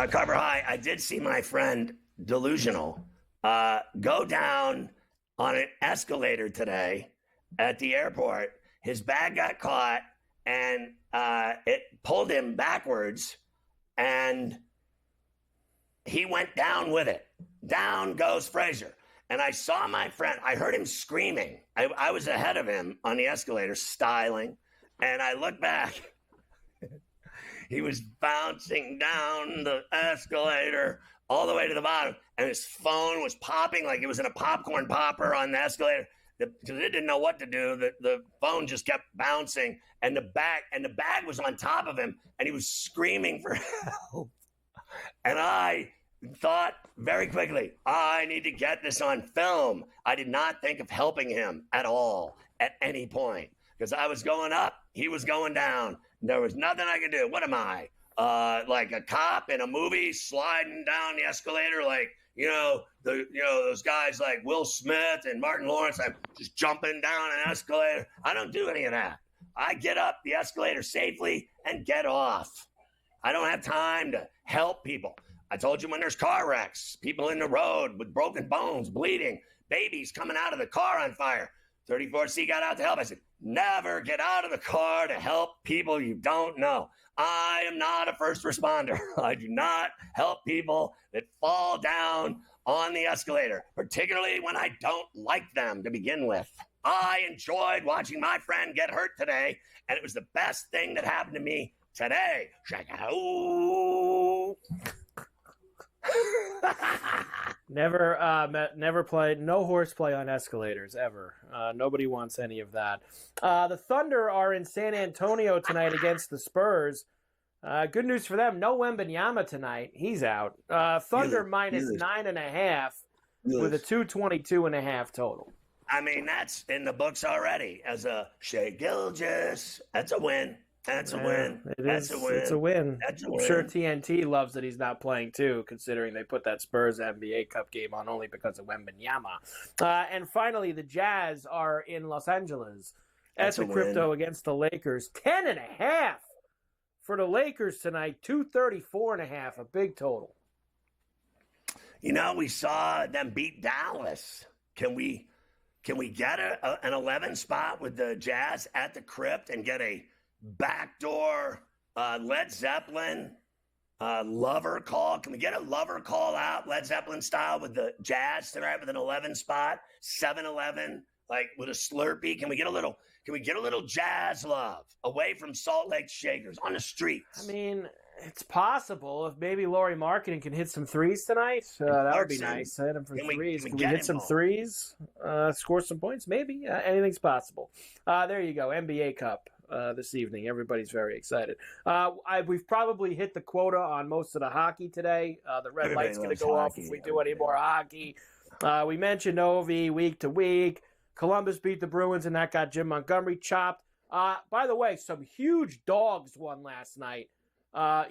Carver High, I did see my friend Delusional go down on an escalator today at the airport. His bag got caught, and it pulled him backwards, and he went down with it. Down goes Frazier. And I saw my friend. I heard him screaming. I was ahead of him on the escalator, styling, and I looked back. He was bouncing down the escalator all the way to the bottom, and his phone was popping like it was in a popcorn popper on the escalator. Because it didn't know what to do. The phone just kept bouncing, and the bag was on top of him, and he was screaming for help. And I thought very quickly, I need to get this on film. I did not think of helping him at all at any point, because I was going up, he was going down. There was nothing I could do. What am I? Like a cop in a movie sliding down the escalator, like, those guys like Will Smith and Martin Lawrence. I'm just jumping down an escalator. I don't do any of that. I get up the escalator safely and get off. I don't have time to help people. I told you when there's car wrecks, people in the road with broken bones, bleeding, babies coming out of the car on fire. 34C got out to help. I said, never get out of the car to help people you don't know. I am not a first responder. I do not help people that fall down on the escalator, particularly when I don't like them to begin with. I enjoyed watching my friend get hurt today, and it was the best thing that happened to me today. Never played, no horseplay on escalators ever. Nobody wants any of that. The Thunder are in San Antonio tonight against the Spurs. Good news for them. No Wembanyama tonight. He's out. Thunder minus 9.5 with a 222.5 total. I mean, that's in the books already as a Shea Gilgeous. That's a win. That's a win. It's a win. I'm sure TNT loves that he's not playing too, considering they put that Spurs NBA Cup game on only because of Wembanyama. And finally, the Jazz are in Los Angeles at the Crypto against the Lakers. 10.5 for the Lakers tonight. 234.5, a big total. We saw them beat Dallas. Can we Can we get an 11 spot with the Jazz at the Crypt and get a backdoor Led Zeppelin lover call? Can we get a lover call out Led Zeppelin style with the Jazz tonight with an 11 spot, 7-11, like with a Slurpee? Can we get a little Jazz love away from Salt Lake Shakers on the streets? I mean, it's possible. If maybe Laurie Marketing can hit some threes tonight, that would be nice. Hit him for threes. Can we hit some threes? Score some points? Maybe. Anything's possible. There you go. NBA Cup this evening. Everybody's very excited. We've probably hit the quota on most of the hockey today. The red light's going to go off if we do any more hockey. We mentioned Ovi week to week. Columbus beat the Bruins, and that got Jim Montgomery chopped. By the way, some huge dogs won last night.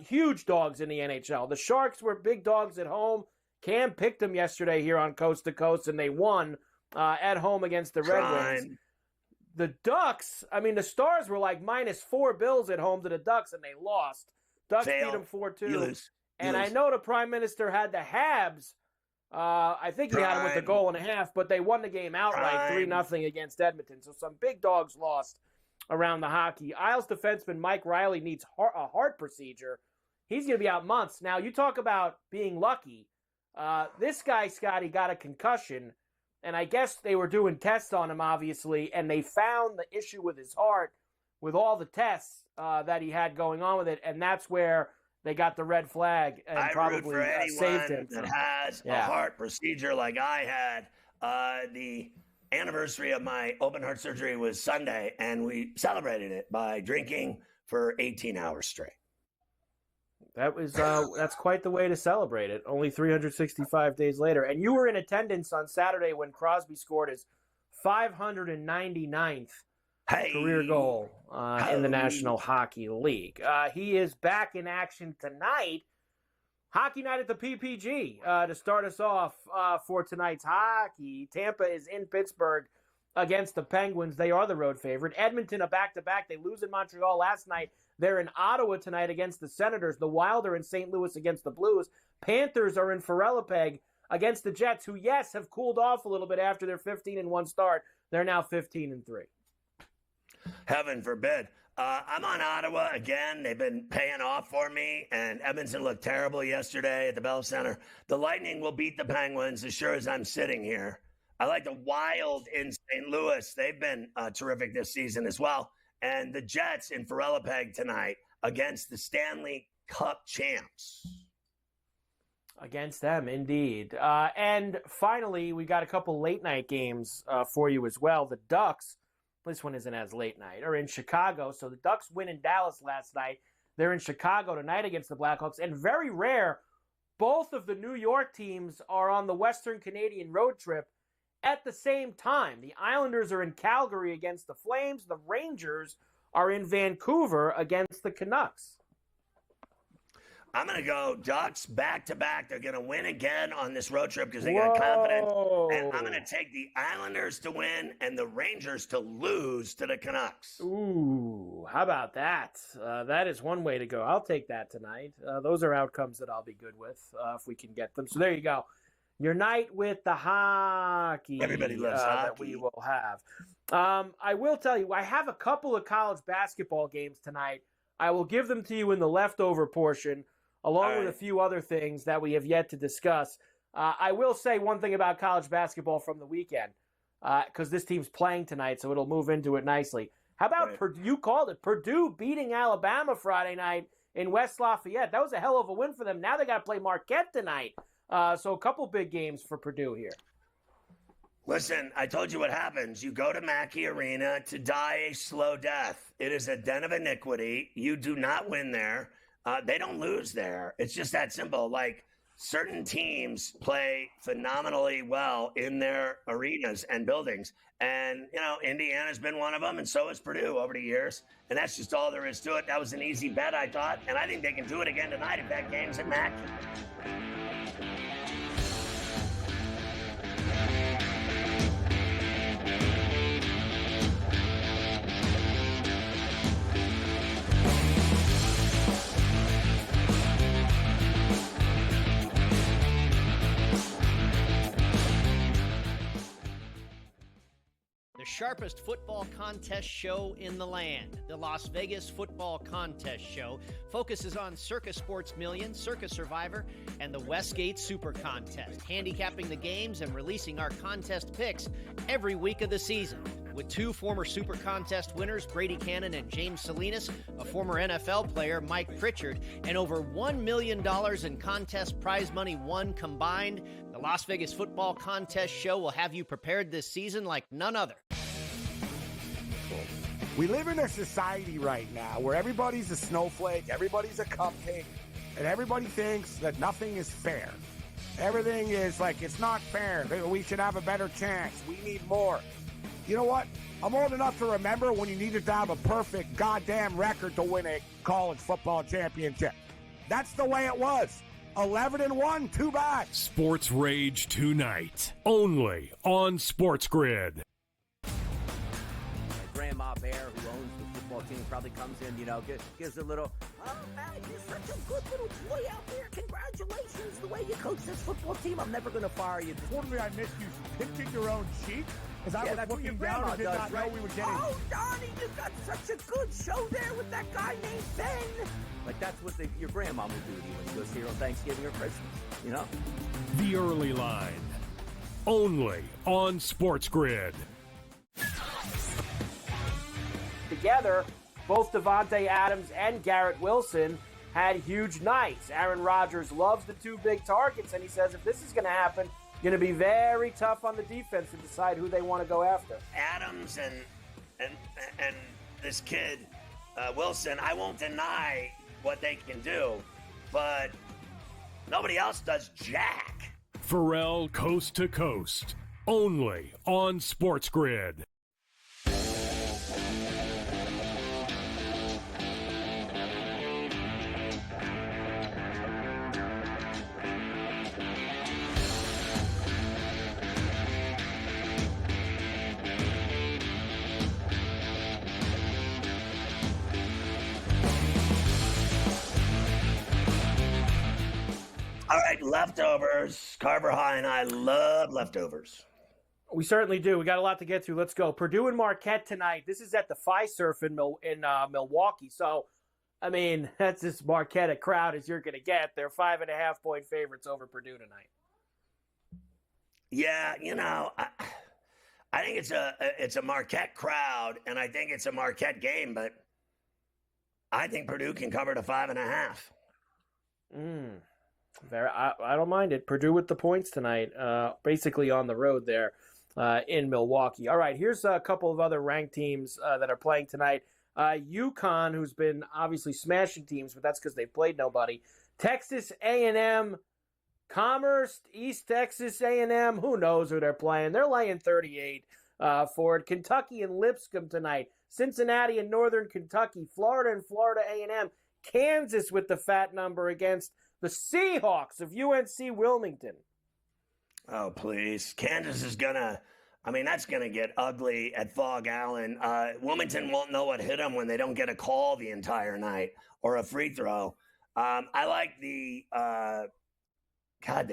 Huge dogs in the NHL. The Sharks were big dogs at home. Cam picked them yesterday here on Coast to Coast, and they won at home against the Red Wings. The Ducks, I mean, the Stars were like -4 Bills at home to the Ducks, and they lost. Ducks beat them 4-2. And I know the Prime Minister had the Habs. I think he had them with a goal and a half, but they won the game outright 3-0 against Edmonton. So some big dogs lost around the hockey. Isles defenseman Mike Riley needs a heart procedure. He's going to be out months. Now, you talk about being lucky. This guy, Scotty, got a concussion, and I guess they were doing tests on him, obviously, and they found the issue with his heart with all the tests that he had going on with it, and that's where they got the red flag and probably saved him. That has a heart procedure like I had. The anniversary of my open heart surgery was Sunday, and we celebrated it by drinking for 18 hours straight. That was that's quite the way to celebrate it. Only 365 days later, and you were in attendance on Saturday when Crosby scored his 599th career goal in the National Hockey League. He is back in action tonight. Hockey night at the PPG to start us off for tonight's hockey. Tampa is in Pittsburgh against the Penguins. They are the road favorite. Edmonton, a back-to-back. They lose in Montreal last night. They're in Ottawa tonight against the Senators. The Wild are in St. Louis against the Blues. Panthers are in Ferrellipeg against the Jets, who, yes, have cooled off a little bit after their 15-1 start. They're now 15-3. Heaven forbid. I'm on Ottawa again. They've been paying off for me, and Edmonton looked terrible yesterday at the Bell Center. The Lightning will beat the Penguins as sure as I'm sitting here. I like the Wild in St. Louis. They've been terrific this season as well. And the Jets in Ferrellipeg tonight against the Stanley Cup champs. Against them, indeed. And finally, we got a couple late-night games for you as well. The Ducks, this one isn't as late night, are in Chicago. So the Ducks win in Dallas last night. They're in Chicago tonight against the Blackhawks. And very rare, both of the New York teams are on the Western Canadian road trip at the same time. The Islanders are in Calgary against the Flames. The Rangers are in Vancouver against the Canucks. I'm going to go Ducks back-to-back. They're going to win again on this road trip because they got confidence. And I'm going to take the Islanders to win and the Rangers to lose to the Canucks. Ooh, how about that? That is one way to go. I'll take that tonight. Those are outcomes that I'll be good with if we can get them. So there you go. Your night with the hockey. Everybody loves hockey. That we will have. I will tell you, I have a couple of college basketball games tonight. I will give them to you in the leftover portion, along with a few other things that we have yet to discuss. I will say one thing about college basketball from the weekend, because this team's playing tonight, so it'll move into it nicely. How about Purdue? You called it. Purdue beating Alabama Friday night in West Lafayette. That was a hell of a win for them. Now they got to play Marquette tonight. So a couple big games for Purdue here. Listen, I told you what happens. You go to Mackey Arena to die a slow death. It is a den of iniquity. You do not win there. They don't lose there. It's just that simple. Like, certain teams play phenomenally well in their arenas and buildings. And, you know, Indiana's been one of them, and so has Purdue over the years. And that's just all there is to it. That was an easy bet, I thought. And I think they can do it again tonight if that game's at Mackey. sharpest football contest show in the land. The Las Vegas Football Contest Show focuses on Circa Sports Million, Circa Survivor, and the Westgate Super Contest, handicapping the games and releasing our contest picks every week of the season. With two former Super Contest winners, Brady Cannon and James Salinas, a former NFL player, Mike Pritchard, and over $1 million in contest prize money won combined, the Las Vegas Football Contest Show will have you prepared this season like none other. We live in a society right now where everybody's a snowflake, everybody's a cupcake, and everybody thinks that nothing is fair. Everything is like, it's not fair. We should have a better chance. We need more. You know what? I'm old enough to remember when you needed to have a perfect goddamn record to win a college football championship. That's the way it was. 11-1, too bad. Sports Rage tonight, only on SportsGrid. Grandma Bear, who owns the football team, probably comes in, gives a little, oh, man, you're such a good little boy out there. Congratulations, the way you coach this football team. I'm never going to fire you. Totally, I missed you pinching your own cheek. As I was looking down and did not know we were getting. Oh, Donnie, you got such a good show there with that guy named Ben. Like, that's what your grandma would do to you when you go see her on Thanksgiving or Christmas, The Early Line, only on SportsGrid. Together, both Davante Adams and Garrett Wilson had huge nights. Aaron Rodgers loves the two big targets, and he says if this is going to happen, going to be very tough on the defense to decide who they want to go after. Adams and this kid Wilson, I won't deny what they can do, but nobody else does jack. Ferrall coast to coast, only on SportsGrid. All right, leftovers. Carver High and I love leftovers. We certainly do. We got a lot to get through. Let's go. Purdue and Marquette tonight. This is at the Fiserv in Milwaukee. So, I mean, that's as Marquette a crowd as you're going to get. They're 5.5-point favorites over Purdue tonight. Yeah, I think it's a Marquette crowd, and I think it's a Marquette game, but I think Purdue can cover the 5.5. I don't mind it. Purdue with the points tonight, basically on the road there in Milwaukee. All right, here's a couple of other ranked teams that are playing tonight. UConn, who's been obviously smashing teams, but that's because they've played nobody. Texas A&M, Commerce, East Texas A&M, who knows who they're playing. They're laying 38 for it. Kentucky and Lipscomb tonight. Cincinnati and Northern Kentucky. Florida and Florida A&M. Kansas with the fat number against the Seahawks of UNC Wilmington. Oh, please. Kansas is that's going to get ugly at Fog Allen. Wilmington won't know what hit them when they don't get a call the entire night or a free throw. I like the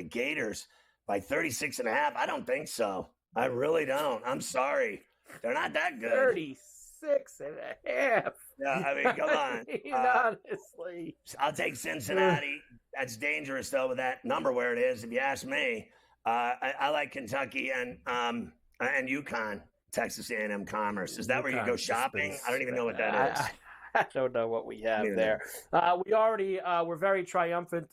Gators by 36.5. I don't think so. I really don't. I'm sorry. They're not that good. 36.5. Yeah, I mean, come on. Honestly. I'll take Cincinnati. That's dangerous, though, with that number where it is, if you ask me. I like Kentucky and UConn, Texas A&M Commerce. Is that where you go shopping? I don't even know what that is. I don't know what we have there. We already were very triumphant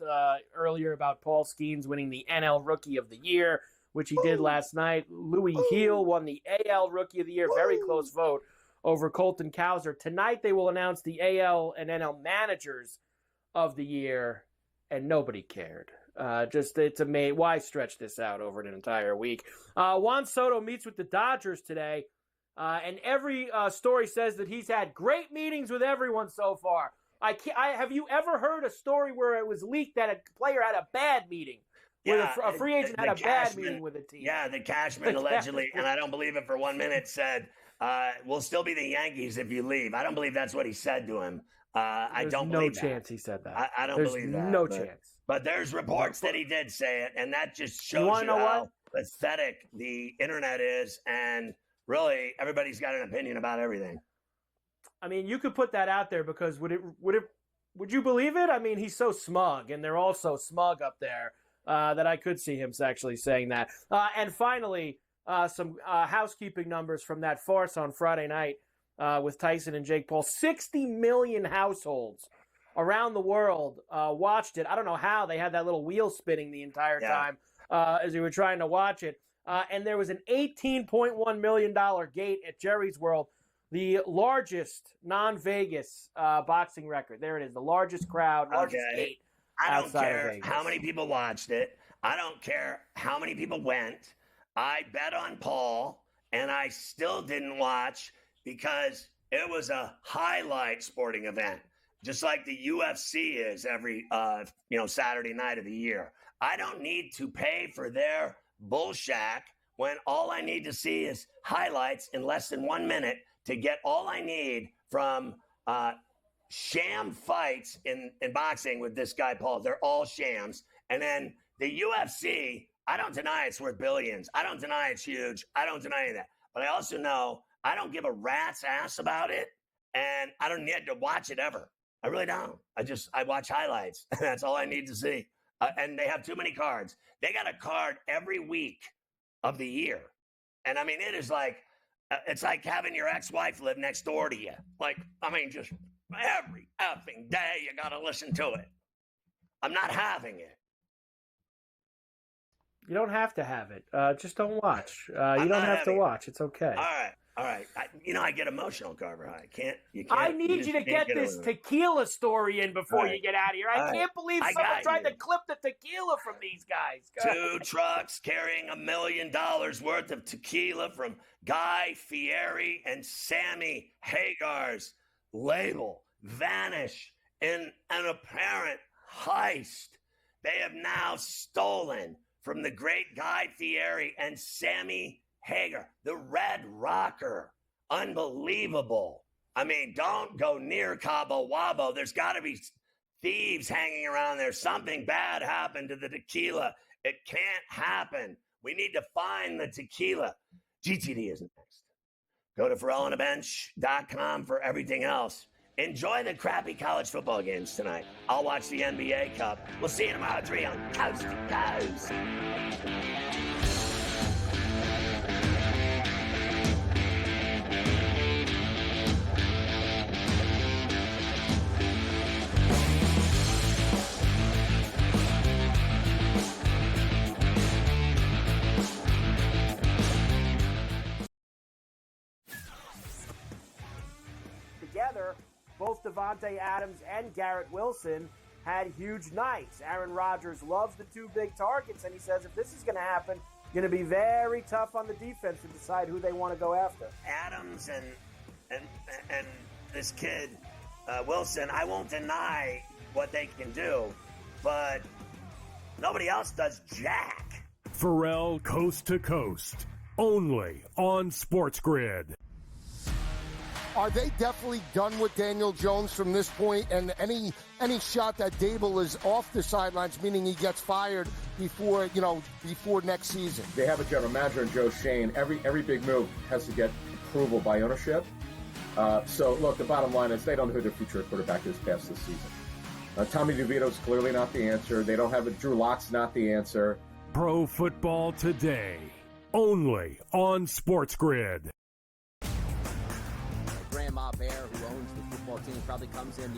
earlier about Paul Skeens winning the NL Rookie of the Year, which he did last night. Louis Heel won the AL Rookie of the Year. Very close vote over Colton Cowser. Tonight they will announce the AL and NL Managers of the Year, and nobody cared. It's amazing. Why stretch this out over an entire week? Juan Soto meets with the Dodgers today, and every story says that he's had great meetings with everyone so far. Have you ever heard a story where it was leaked that a player had a bad meeting? Where a free agent had a bad meeting with a team? Yeah, the Cashman allegedly, and I don't believe it for 1 minute, said, we'll still be the Yankees if you leave. I don't believe that's what he said to him. I don't believe that. There's no chance he said that. I don't believe that. No chance. But there's reports that he did say it, and that just shows you how pathetic the internet is and really everybody's got an opinion about everything. I mean, you could put that out there because would you believe it? I mean, he's so smug, and they're all so smug up there that I could see him actually saying that. And finally, some housekeeping numbers from that farce on Friday night with Tyson and Jake Paul. 60 million households around the world watched it. I don't know how. They had that little wheel spinning the entire time as we were trying to watch it. And there was an $18.1 million gate at Jerry's World, the largest non-Vegas boxing record. There it is, the largest crowd, largest gate. I don't care how many people watched it. I don't care how many people went. I bet on Paul, and I still didn't watch because it was a highlight sporting event, just like the UFC is every Saturday night of the year. I don't need to pay for their bullshack when all I need to see is highlights in less than 1 minute to get all I need from sham fights in boxing with this guy, Paul. They're all shams. And then the UFC, I don't deny it's worth billions. I don't deny it's huge. I don't deny any of that. But I also know I don't give a rat's ass about it, and I don't need to watch it ever. I really don't. I watch highlights. That's all I need to see. And they have too many cards. They got a card every week of the year. And I mean, it is like, it's like having your ex-wife live next door to you. Like, I mean, just every effing day you got to listen to it. I'm not having it. You don't have to have it. Just don't watch. You don't have to watch. It's okay. All right. I get emotional, Carver. I need you to get this tequila story in before you get out of here. I can't believe someone tried to clip the tequila from these guys. 2 trucks carrying $1 million worth of tequila from Guy Fieri and Sammy Hagar's label vanish in an apparent heist. They have now stolen from the great Guy Fieri and Sammy Hagar, the Red Rocker. Unbelievable. I mean, don't go near Cabo Wabo. There's got to be thieves hanging around there. Something bad happened to the tequila. It can't happen. We need to find the tequila. GTD is next. Go to FerrallOnTheBench.com for everything else. Enjoy the crappy college football games tonight. I'll watch the NBA Cup. We'll see you tomorrow at 3 on Coast to Coast. Together, both Davante Adams and Garrett Wilson had huge nights. Aaron Rodgers loves the 2 big targets, and he says if this is going to happen, it's going to be very tough on the defense to decide who they want to go after. Adams and this kid, Wilson, I won't deny what they can do, but nobody else does jack. Ferrall Coast to Coast, only on SportsGrid. Are they definitely done with Daniel Jones from this point? And any shot that Dable is off the sidelines, meaning he gets fired before next season? They have a general manager in Joe Shane. Every big move has to get approval by ownership. So look, the bottom line is they don't know who their future quarterback is past this season. Tommy DeVito's clearly not the answer. They don't have a Drew Lock's not the answer. Pro Football Today, only on SportsGrid. Grandma Bear, who owns the football team, probably comes in,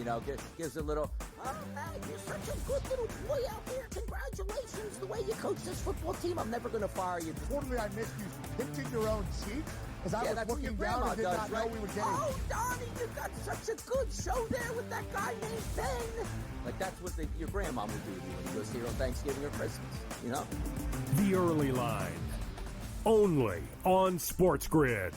gives a little, oh, man, you're such a good little boy out there. Congratulations, the way you coach this football team. I'm never going to fire you. Totally, I missed you. Pinching your own cheek? Because I was looking down and did not know we were getting... Oh, Donnie, you got such a good show there with that guy named Ben. Like, that's what your grandma would do when you go see her on Thanksgiving or Christmas, The Early Line, only on SportsGrid.